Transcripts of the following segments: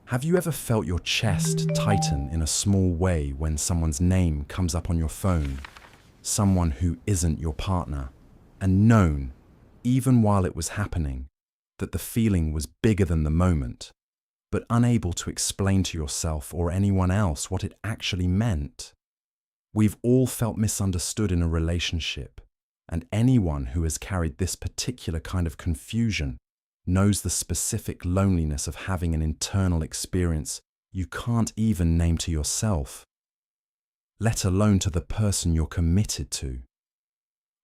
Have you ever felt your chest tighten in a small way when someone's name comes up on your phone? Someone who isn't your partner, and known, even while it was happening, that the feeling was bigger than the moment, but unable to explain to yourself or anyone else what it actually meant? We've all felt misunderstood in a relationship, and anyone who has carried this particular kind of confusion knows the specific loneliness of having an internal experience you can't even name to yourself, let alone to the person you're committed to.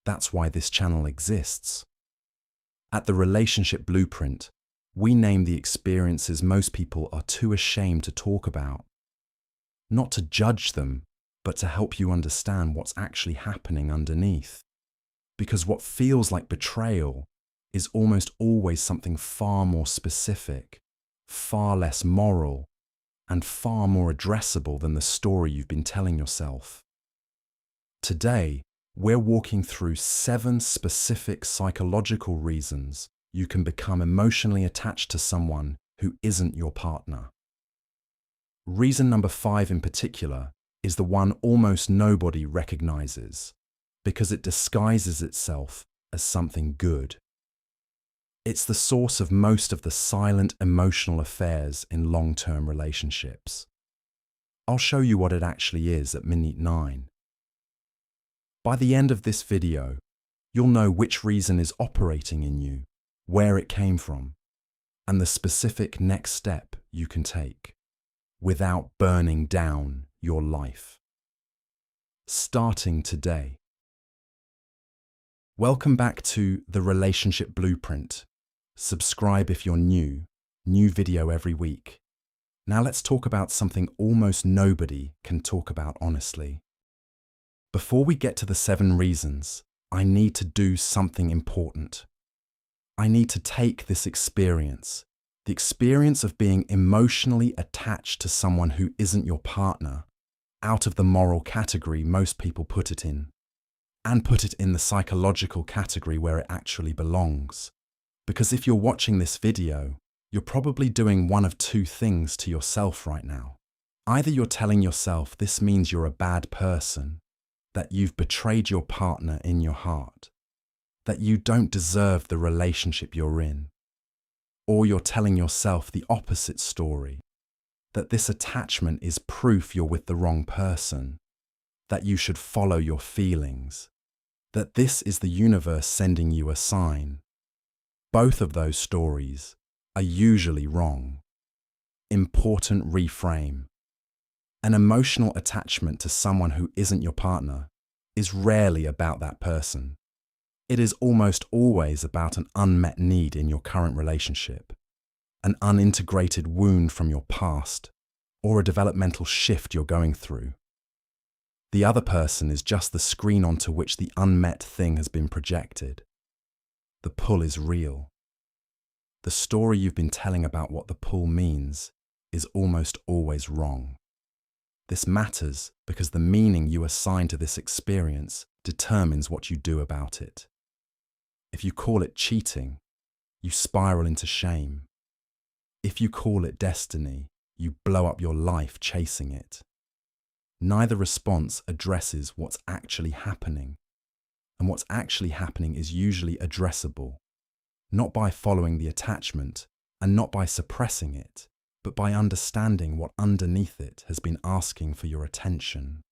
That's why this channel exists. At the Relationship Blueprint, we name the experiences most people are too ashamed to talk about. Not to judge them, but to help you understand what's actually happening underneath. Because what feels like betrayal is almost always something far more specific, far less moral, and far more addressable than the story you've been telling yourself. Today, we're walking through 7 specific psychological reasons you can become emotionally attached to someone who isn't your partner. Reason number 5 in particular is the one almost nobody recognizes, because it disguises itself as something good. It's the source of most of the silent emotional affairs in long-term relationships. I'll show you what it actually is at minute 9. By the end of this video, you'll know which reason is operating in you, where it came from, and the specific next step you can take without burning down your life. Starting today. Welcome back to the Relationship Blueprint. Subscribe if you're new video every week. Now let's talk about something almost nobody can talk about honestly. Before we get to the 7 reasons, I need to do something important. I need to take this experience, the experience of being emotionally attached to someone who isn't your partner, out of the moral category most people put it in, and put it in the psychological category where it actually belongs. Because if you're watching this video, you're probably doing one of 2 things to yourself right now. Either you're telling yourself this means you're a bad person, that you've betrayed your partner in your heart, that you don't deserve the relationship you're in, or you're telling yourself the opposite story, that this attachment is proof you're with the wrong person, that you should follow your feelings, that this is the universe sending you a sign. Both of those stories are usually wrong. Important reframe. An emotional attachment to someone who isn't your partner is rarely about that person. It is almost always about an unmet need in your current relationship, an unintegrated wound from your past, or a developmental shift you're going through. The other person is just the screen onto which the unmet thing has been projected. The pull is real. The story you've been telling about what the pull means is almost always wrong. This matters because the meaning you assign to this experience determines what you do about it. If you call it cheating, you spiral into shame. If you call it destiny, you blow up your life chasing it. Neither response addresses what's actually happening. And what's actually happening is usually addressable, not by following the attachment and not by suppressing it, but by understanding what underneath it has been asking for your attention.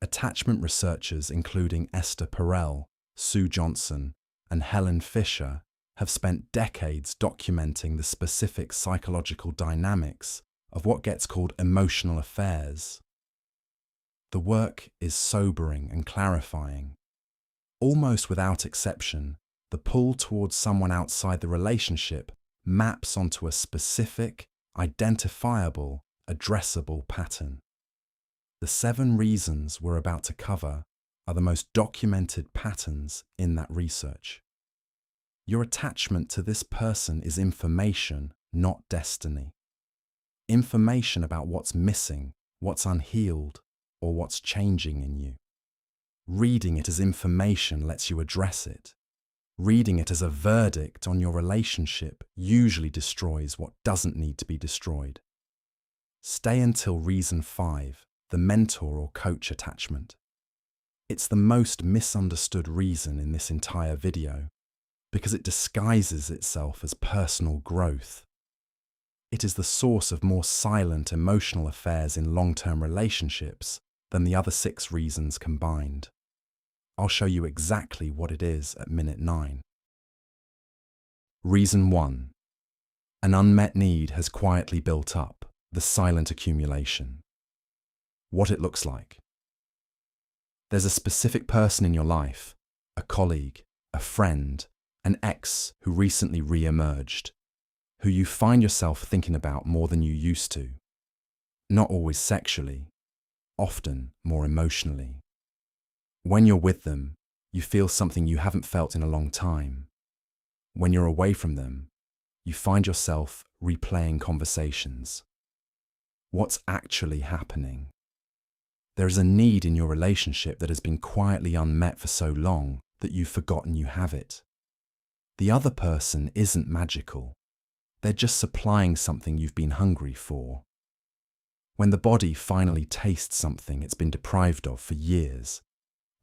Attachment researchers including Esther Perel, Sue Johnson, and Helen Fisher have spent decades documenting the specific psychological dynamics of what gets called emotional affairs. The work is sobering and clarifying. Almost without exception, the pull towards someone outside the relationship maps onto a specific, identifiable, addressable pattern. The 7 reasons we're about to cover are the most documented patterns in that research. Your attachment to this person is information, not destiny. Information about what's missing, what's unhealed, or what's changing in you. Reading it as information lets you address it. Reading it as a verdict on your relationship usually destroys what doesn't need to be destroyed. Stay until reason 5, the mentor or coach attachment. It's the most misunderstood reason in this entire video because it disguises itself as personal growth. It is the source of more silent emotional affairs in long-term relationships than the other 6 reasons combined. I'll show you exactly what it is at minute 9. Reason 1. An unmet need has quietly built up, the silent accumulation. What it looks like. There's a specific person in your life, a colleague, a friend, an ex who recently re-emerged, who you find yourself thinking about more than you used to. Not always sexually, often more emotionally. When you're with them, you feel something you haven't felt in a long time. When you're away from them, you find yourself replaying conversations. What's actually happening? There is a need in your relationship that has been quietly unmet for so long that you've forgotten you have it. The other person isn't magical. They're just supplying something you've been hungry for. When the body finally tastes something it's been deprived of for years,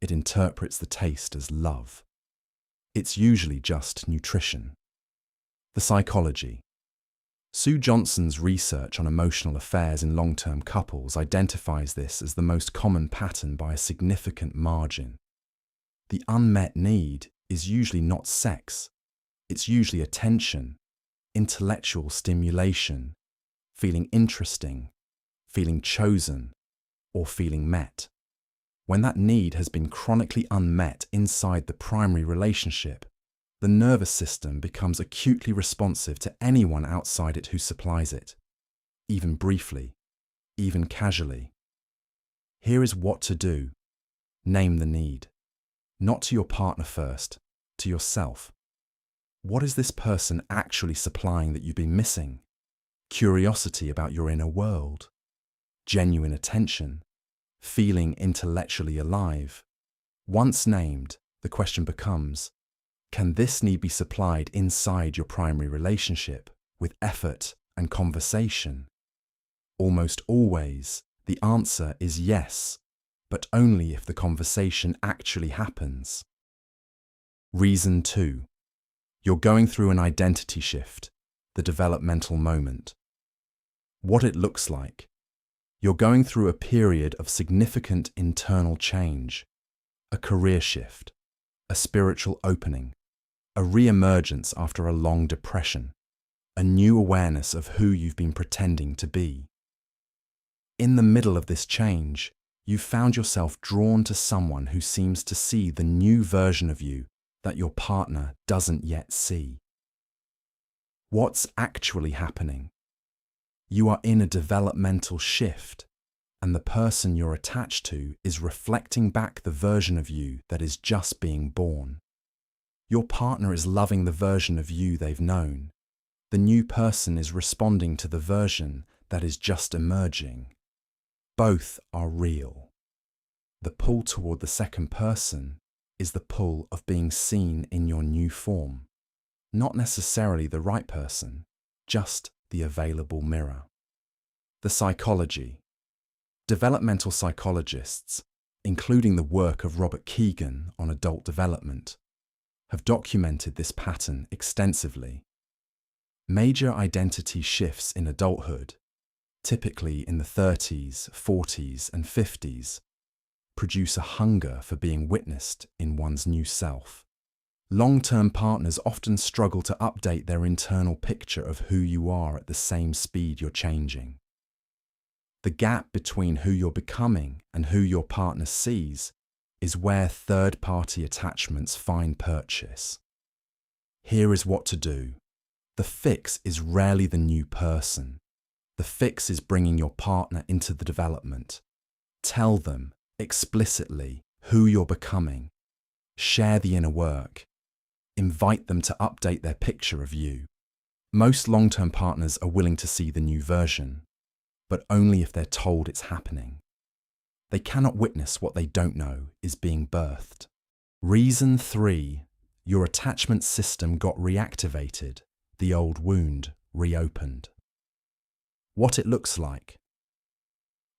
it interprets the taste as love. It's usually just nutrition. The psychology. Sue Johnson's research on emotional affairs in long-term couples identifies this as the most common pattern by a significant margin. The unmet need is usually not sex. It's usually attention, intellectual stimulation, feeling interesting, feeling chosen, or feeling met. When that need has been chronically unmet inside the primary relationship, the nervous system becomes acutely responsive to anyone outside it who supplies it, even briefly, even casually. Here is what to do. Name the need. Not to your partner first, to yourself. What is this person actually supplying that you've been missing? Curiosity about your inner world, genuine attention, feeling intellectually alive. Once named, the question becomes, can this need be supplied inside your primary relationship with effort and conversation? Almost always, the answer is yes, but only if the conversation actually happens. Reason 2. You're going through an identity shift, the developmental moment. What it looks like. You're going through a period of significant internal change, a career shift, a spiritual opening, a re-emergence after a long depression, a new awareness of who you've been pretending to be. In the middle of this change, you've found yourself drawn to someone who seems to see the new version of you that your partner doesn't yet see. What's actually happening? You are in a developmental shift, and the person you're attached to is reflecting back the version of you that is just being born. Your partner is loving the version of you they've known. The new person is responding to the version that is just emerging. Both are real. The pull toward the second person is the pull of being seen in your new form. Not necessarily the right person, just the available mirror. The psychology. Developmental psychologists, including the work of Robert Kegan on adult development, have documented this pattern extensively. Major identity shifts in adulthood, typically in the 30s, 40s, and 50s, produce a hunger for being witnessed in one's new self. Long-term partners often struggle to update their internal picture of who you are at the same speed you're changing. The gap between who you're becoming and who your partner sees is where third-party attachments find purchase. Here is what to do. The fix is rarely the new person. The fix is bringing your partner into the development. Tell them explicitly who you're becoming. Share the inner work. Invite them to update their picture of you. Most long-term partners are willing to see the new version, but only if they're told it's happening. They cannot witness what they don't know is being birthed. Reason 3. your attachment system got reactivated, the old wound reopened. What it looks like.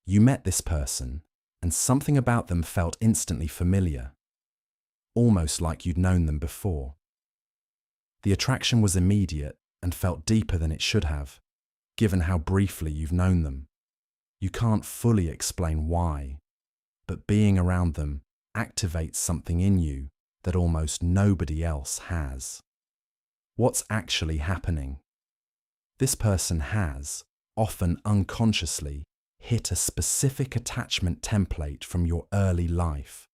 You met this person, and something about them felt instantly familiar, almost like you'd known them before. The attraction was immediate and felt deeper than it should have, given how briefly you've known them. You can't fully explain why, but being around them activates something in you that almost nobody else has. What's actually happening? This person has, often unconsciously, hit a specific attachment template from your early life.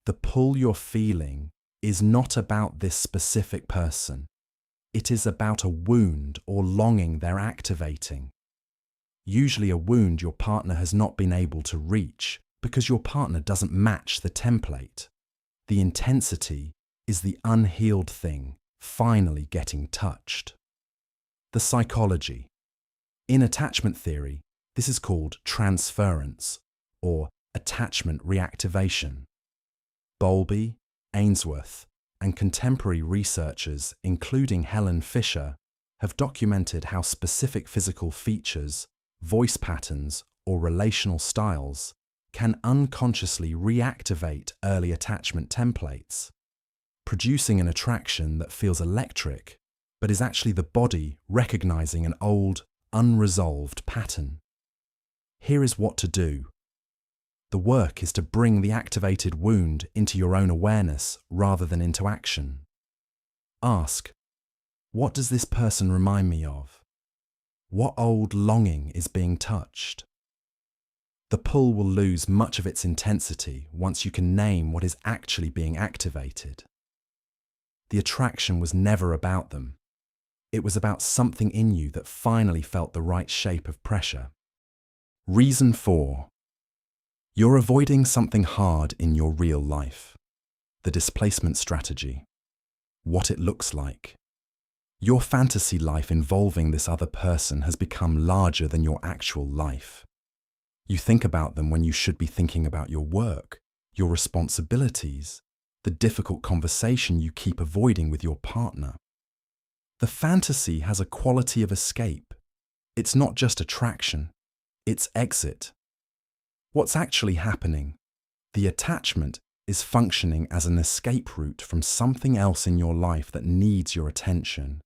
The pull you're feeling is not about this specific person. It is about a wound or longing they're activating. Usually a wound your partner has not been able to reach because your partner doesn't match the template. The intensity is the unhealed thing finally getting touched. The psychology. In attachment theory, this is called transference or attachment reactivation. Bowlby, Ainsworth, and contemporary researchers, including Helen Fisher, have documented how specific physical features, voice patterns, or relational styles can unconsciously reactivate early attachment templates, producing an attraction that feels electric, but is actually the body recognizing an old, unresolved pattern. Here is what to do. The work is to bring the activated wound into your own awareness rather than into action. Ask, what does this person remind me of? What old longing is being touched? The pull will lose much of its intensity once you can name what is actually being activated. The attraction was never about them. It was about something in you that finally felt the right shape of pressure. Reason 4. You're avoiding something hard in your real life. The displacement strategy. What it looks like. Your fantasy life involving this other person has become larger than your actual life. You think about them when you should be thinking about your work, your responsibilities, the difficult conversation you keep avoiding with your partner. The fantasy has a quality of escape. It's not just attraction, it's exit. What's actually happening? The attachment is functioning as an escape route from something else in your life that needs your attention.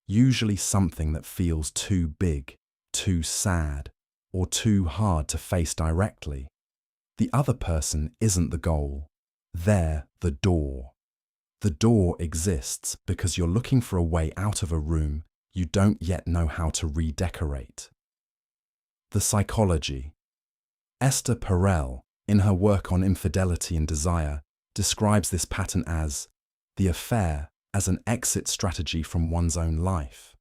Usually something that feels too big, too sad, or too hard to face directly. The other person isn't the goal. They're the door. The door exists because you're looking for a way out of a room you don't yet know how to redecorate. The psychology. Esther Perel, in her work on infidelity and desire, describes this pattern as the affair as an exit strategy from one's own life.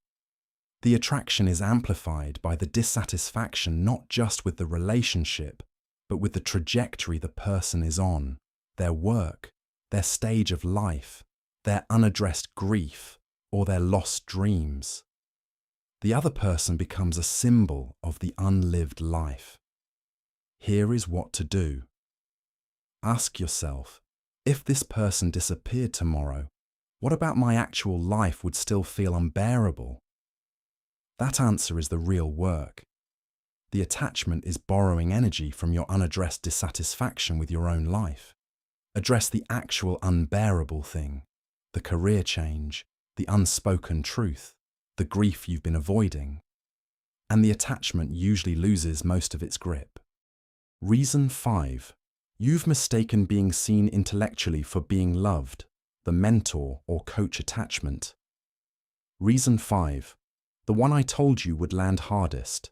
The attraction is amplified by the dissatisfaction not just with the relationship, but with the trajectory the person is on, their work, their stage of life, their unaddressed grief, or their lost dreams. The other person becomes a symbol of the unlived life. Here is what to do. Ask yourself, if this person disappeared tomorrow, what about my actual life would still feel unbearable? That answer is the real work. The attachment is borrowing energy from your unaddressed dissatisfaction with your own life. Address the actual unbearable thing, the career change, the unspoken truth, the grief you've been avoiding, and the attachment usually loses most of its grip. Reason 5. You've mistaken being seen intellectually for being loved, the mentor or coach attachment. Reason 5. The one I told you would land hardest.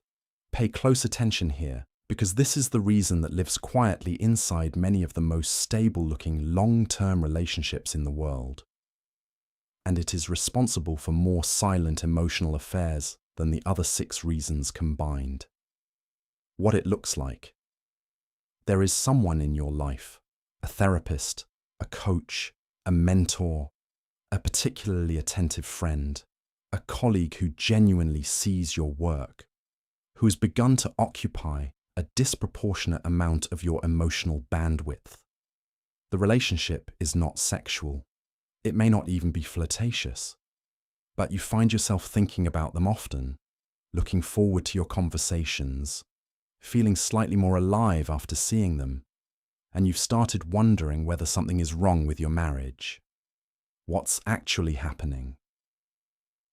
Pay close attention here, because this is the reason that lives quietly inside many of the most stable-looking long-term relationships in the world. And it is responsible for more silent emotional affairs than the other 6 reasons combined. What it looks like. There is someone in your life, a therapist, a coach, a mentor, a particularly attentive friend, a colleague who genuinely sees your work, who has begun to occupy a disproportionate amount of your emotional bandwidth. The relationship is not sexual. It may not even be flirtatious, but you find yourself thinking about them often, looking forward to your conversations, feeling slightly more alive after seeing them, and you've started wondering whether something is wrong with your marriage. What's actually happening?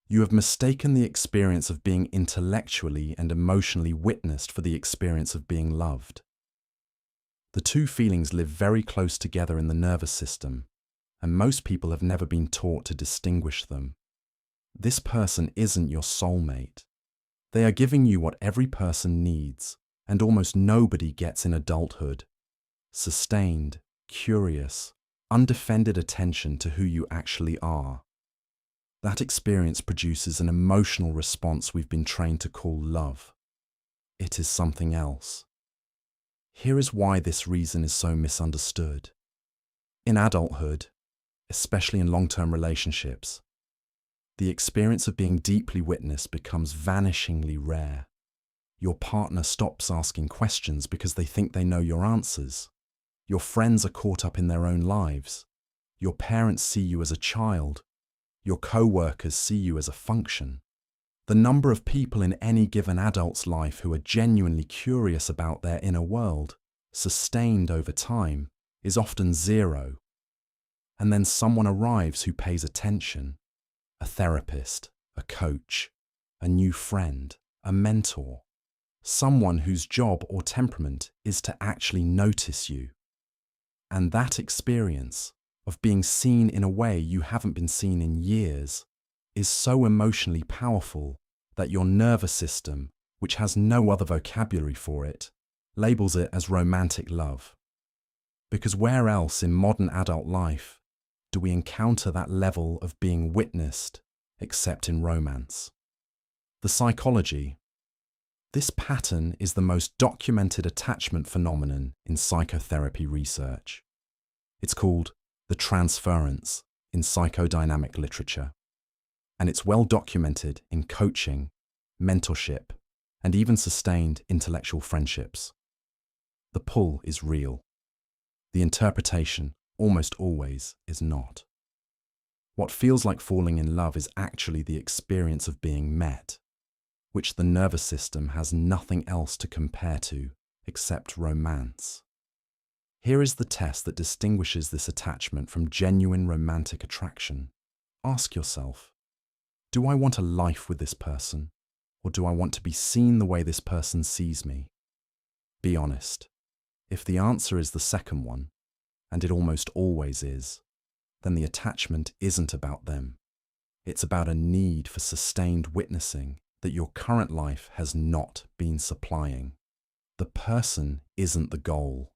You have mistaken the experience of being intellectually and emotionally witnessed for the experience of being loved. The two feelings live very close together in the nervous system, and most people have never been taught to distinguish them. This person isn't your soulmate. They are giving you what every person needs, and almost nobody gets in adulthood: sustained, curious, undefended attention to who you actually are. That experience produces an emotional response we've been trained to call love. It is something else. Here is why this reason is so misunderstood. In adulthood, especially in long-term relationships, the experience of being deeply witnessed becomes vanishingly rare. Your partner stops asking questions because they think they know your answers. Your friends are caught up in their own lives. Your parents see you as a child. Your co-workers see you as a function. The number of people in any given adult's life who are genuinely curious about their inner world, sustained over time, is often zero. And then someone arrives who pays attention: a therapist, a coach, a new friend, a mentor, someone whose job or temperament is to actually notice you. And that experience of being seen in a way you haven't been seen in years is so emotionally powerful that your nervous system, which has no other vocabulary for it, labels it as romantic love. Because where else in modern adult life do we encounter that level of being witnessed except in romance? The psychology. This pattern is the most documented attachment phenomenon in psychotherapy research. It's called the transference in psychodynamic literature, and it's well documented in coaching, mentorship, and even sustained intellectual friendships. The pull is real. The interpretation, almost always, is not. What feels like falling in love is actually the experience of being met, which the nervous system has nothing else to compare to except romance. Here is the test that distinguishes this attachment from genuine romantic attraction. Ask yourself, do I want a life with this person, or do I want to be seen the way this person sees me? Be honest. If the answer is the second one, and it almost always is, then the attachment isn't about them. It's about a need for sustained witnessing that your current life has not been supplying. The person isn't the goal.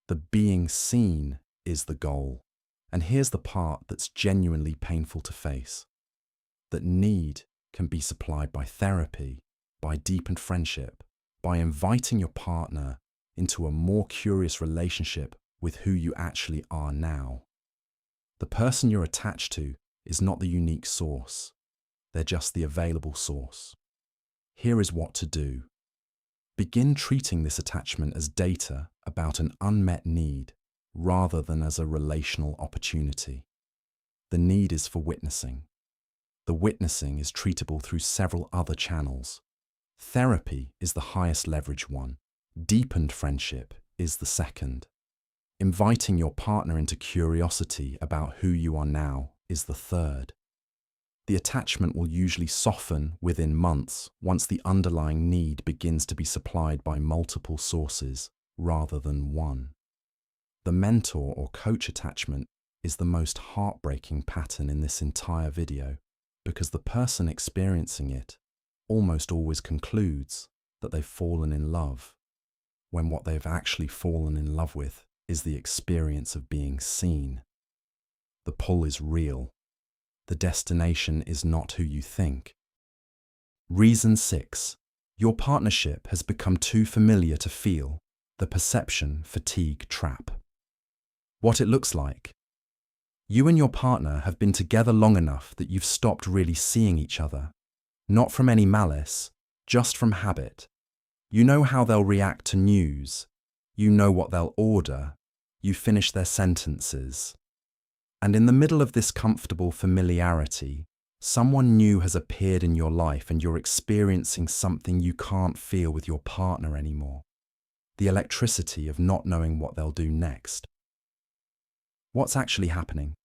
The being seen is the goal. And here's the part that's genuinely painful to face. That need can be supplied by therapy, by deepened friendship, by inviting your partner into a more curious relationship with who you actually are now. The person you're attached to is not the unique source. They're just the available source. Here is what to do. Begin treating this attachment as data about an unmet need rather than as a relational opportunity. The need is for witnessing. The witnessing is treatable through several other channels. Therapy is the highest leverage one. Deepened friendship is the second. Inviting your partner into curiosity about who you are now is the third. The attachment will usually soften within months once the underlying need begins to be supplied by multiple sources rather than one. The mentor or coach attachment is the most heartbreaking pattern in this entire video because the person experiencing it almost always concludes that they've fallen in love, when what they've actually fallen in love with is the experience of being seen. The pull is real. The destination is not who you think. Reason 6. Your partnership has become too familiar to feel. The perception fatigue trap. What it looks like. You and your partner have been together long enough that you've stopped really seeing each other. Not from any malice, just from habit. You know how they'll react to news. You know what they'll order. You finish their sentences. And in the middle of this comfortable familiarity, someone new has appeared in your life and you're experiencing something you can't feel with your partner anymore. The electricity of not knowing what they'll do next. What's actually happening?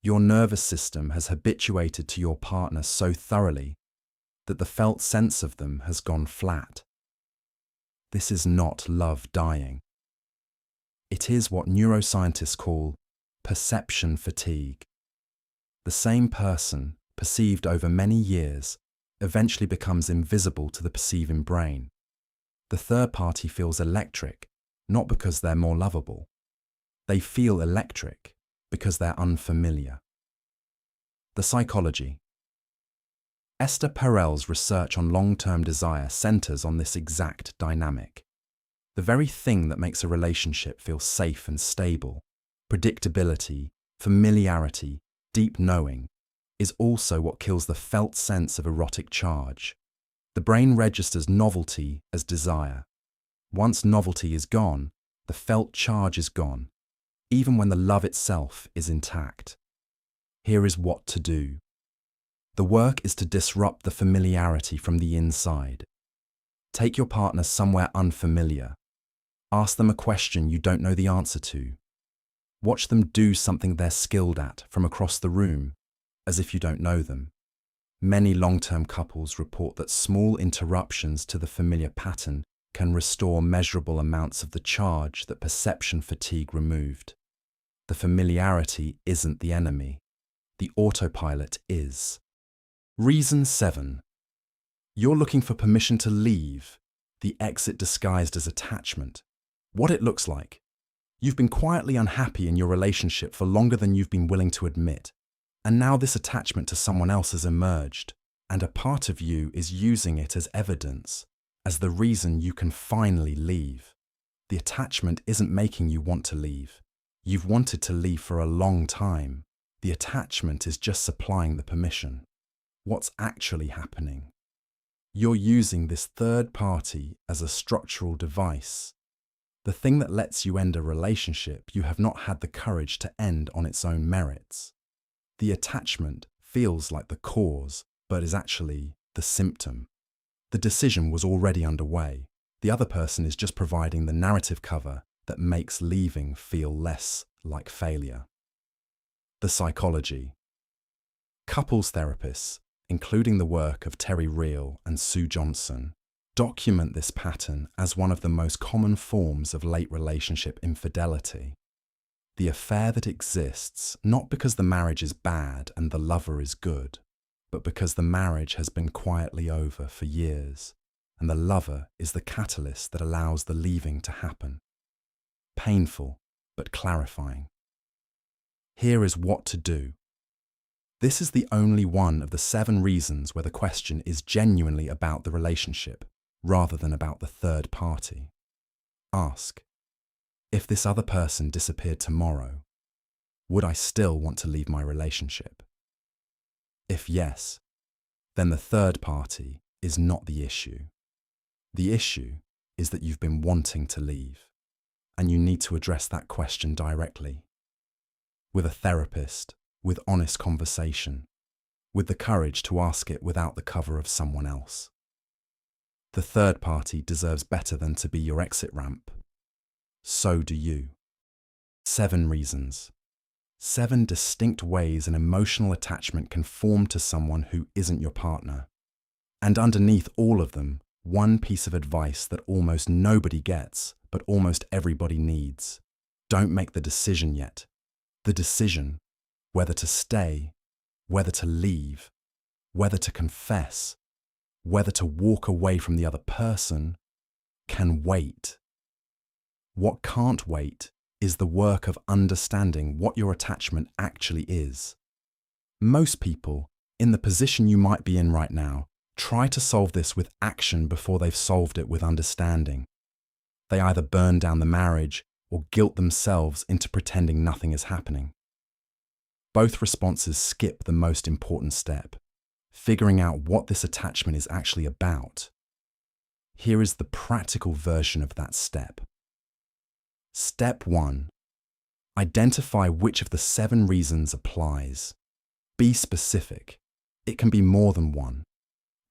Your nervous system has habituated to your partner so thoroughly that the felt sense of them has gone flat. This is not love dying. It is what neuroscientists call perception fatigue. The same person, perceived over many years, eventually becomes invisible to the perceiving brain. The third party feels electric, not because they're more lovable. They feel electric because they're unfamiliar. The psychology. Esther Perel's research on long-term desire centers on this exact dynamic. The very thing that makes a relationship feel safe and stable, predictability, familiarity, deep knowing, is also what kills the felt sense of erotic charge. The brain registers novelty as desire. Once novelty is gone, the felt charge is gone, even when the love itself is intact. Here is what to do. The work is to disrupt the familiarity from the inside. Take your partner somewhere unfamiliar. Ask them a question you don't know the answer to. Watch them do something they're skilled at from across the room, as if you don't know them. Many long-term couples report that small interruptions to the familiar pattern can restore measurable amounts of the charge that perception fatigue removed. The familiarity isn't the enemy. The autopilot is. Reason 7. You're looking for permission to leave, the exit disguised as attachment. What it looks like. You've been quietly unhappy in your relationship for longer than you've been willing to admit, and now this attachment to someone else has emerged, and a part of you is using it as evidence, as the reason you can finally leave. The attachment isn't making you want to leave. You've wanted to leave for a long time. The attachment is just supplying the permission. What's actually happening? You're using this third party as a structural device. The thing that lets you end a relationship you have not had the courage to end on its own merits. The attachment feels like the cause, but is actually the symptom. The decision was already underway. The other person is just providing the narrative cover that makes leaving feel less like failure. The psychology. Couples therapists, including the work of Terry Real and Sue Johnson, document this pattern as one of the most common forms of late relationship infidelity. The affair that exists not because the marriage is bad and the lover is good, but because the marriage has been quietly over for years, and the lover is the catalyst that allows the leaving to happen. Painful, but clarifying. Here is what to do. This is the only one of the 7 reasons where the question is genuinely about the relationship, rather than about the third party. Ask, if this other person disappeared tomorrow, would I still want to leave my relationship? If yes, then the third party is not the issue. The issue is that you've been wanting to leave, and you need to address that question directly. With a therapist, with honest conversation, with the courage to ask it without the cover of someone else. The third party deserves better than to be your exit ramp. So do you. 7 reasons. 7 distinct ways an emotional attachment can form to someone who isn't your partner. And underneath all of them, one piece of advice that almost nobody gets, but almost everybody needs. Don't make the decision yet. The decision, whether to stay, whether to leave, whether to confess, whether to walk away from the other person, can wait. What can't wait is the work of understanding what your attachment actually is. Most people, in the position you might be in right now, try to solve this with action before they've solved it with understanding. They either burn down the marriage or guilt themselves into pretending nothing is happening. Both responses skip the most important step, figuring out what this attachment is actually about. Here is the practical version of that step. Step 1. Identify which of the 7 reasons applies. Be specific. It can be more than one.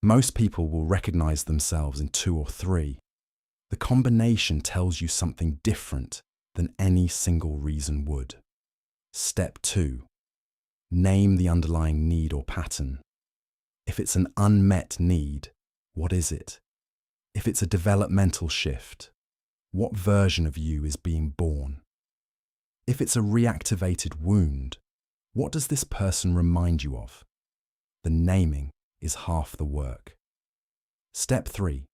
Most people will recognize themselves in 2 or 3. The combination tells you something different than any single reason would. Step 2. Name the underlying need or pattern. If it's an unmet need, what is it? If it's a developmental shift, what version of you is being born? If it's a reactivated wound, what does this person remind you of? The naming is half the work. Step 3.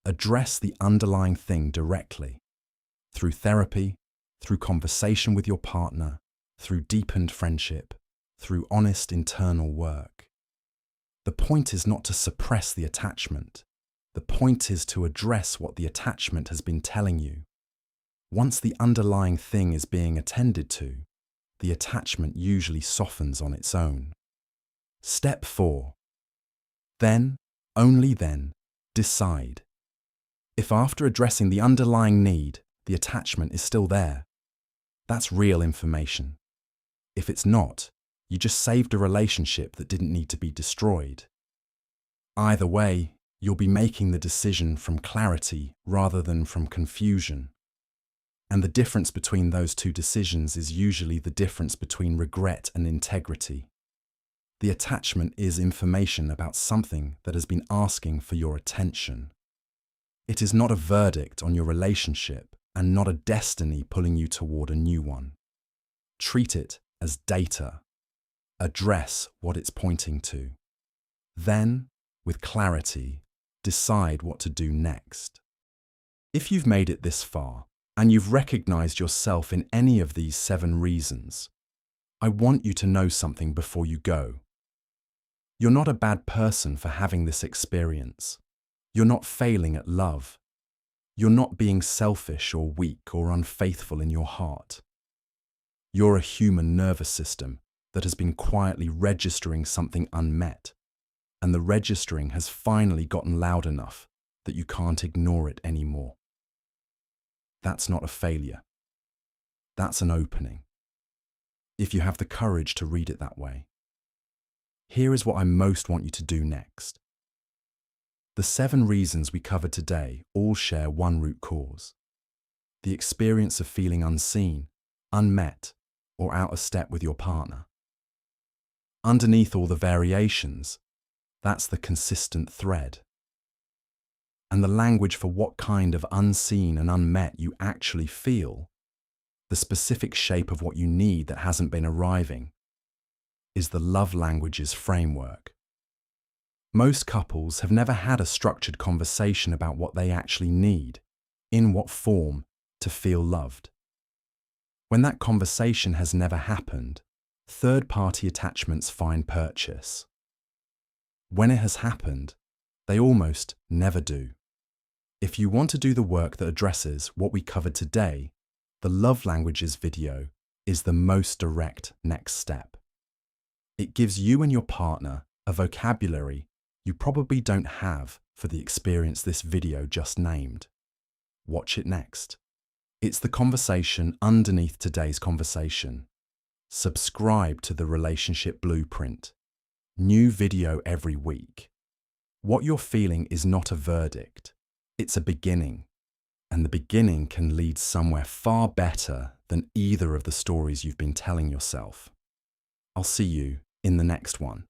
Address the underlying thing directly. Through therapy, through conversation with your partner, through deepened friendship, through honest internal work. The point is not to suppress the attachment. The point is to address what the attachment has been telling you. Once the underlying thing is being attended to, the attachment usually softens on its own. Step 4. Then, only then, decide. If after addressing the underlying need, the attachment is still there, that's real information. If it's not, you just saved a relationship that didn't need to be destroyed. Either way, you'll be making the decision from clarity rather than from confusion. And the difference between those 2 decisions is usually the difference between regret and integrity. The attachment is information about something that has been asking for your attention. It is not a verdict on your relationship and not a destiny pulling you toward a new one. Treat it as data. Address what it's pointing to. Then, with clarity, decide what to do next. If you've made it this far, and you've recognized yourself in any of these 7 reasons, I want you to know something before you go. You're not a bad person for having this experience. You're not failing at love. You're not being selfish or weak or unfaithful in your heart. You're a human nervous system that has been quietly registering something unmet, and the registering has finally gotten loud enough that you can't ignore it anymore. That's not a failure. That's an opening. If you have the courage to read it that way. Here is what I most want you to do next. The 7 reasons we covered today all share one root cause: the experience of feeling unseen, unmet, or out of step with your partner. Underneath all the variations, that's the consistent thread. And the language for what kind of unseen and unmet you actually feel, the specific shape of what you need that hasn't been arriving, is the love languages framework. Most couples have never had a structured conversation about what they actually need, in what form, to feel loved. When that conversation has never happened, third-party attachments find purchase. When it has happened, they almost never do. If you want to do the work that addresses what we covered today, the Love Languages video is the most direct next step. It gives you and your partner a vocabulary you probably don't have for the experience this video just named. Watch it next. It's the conversation underneath today's conversation. Subscribe to the Relationship Blueprint. New video every week. What you're feeling is not a verdict. It's a beginning. And the beginning can lead somewhere far better than either of the stories you've been telling yourself. I'll see you in the next one.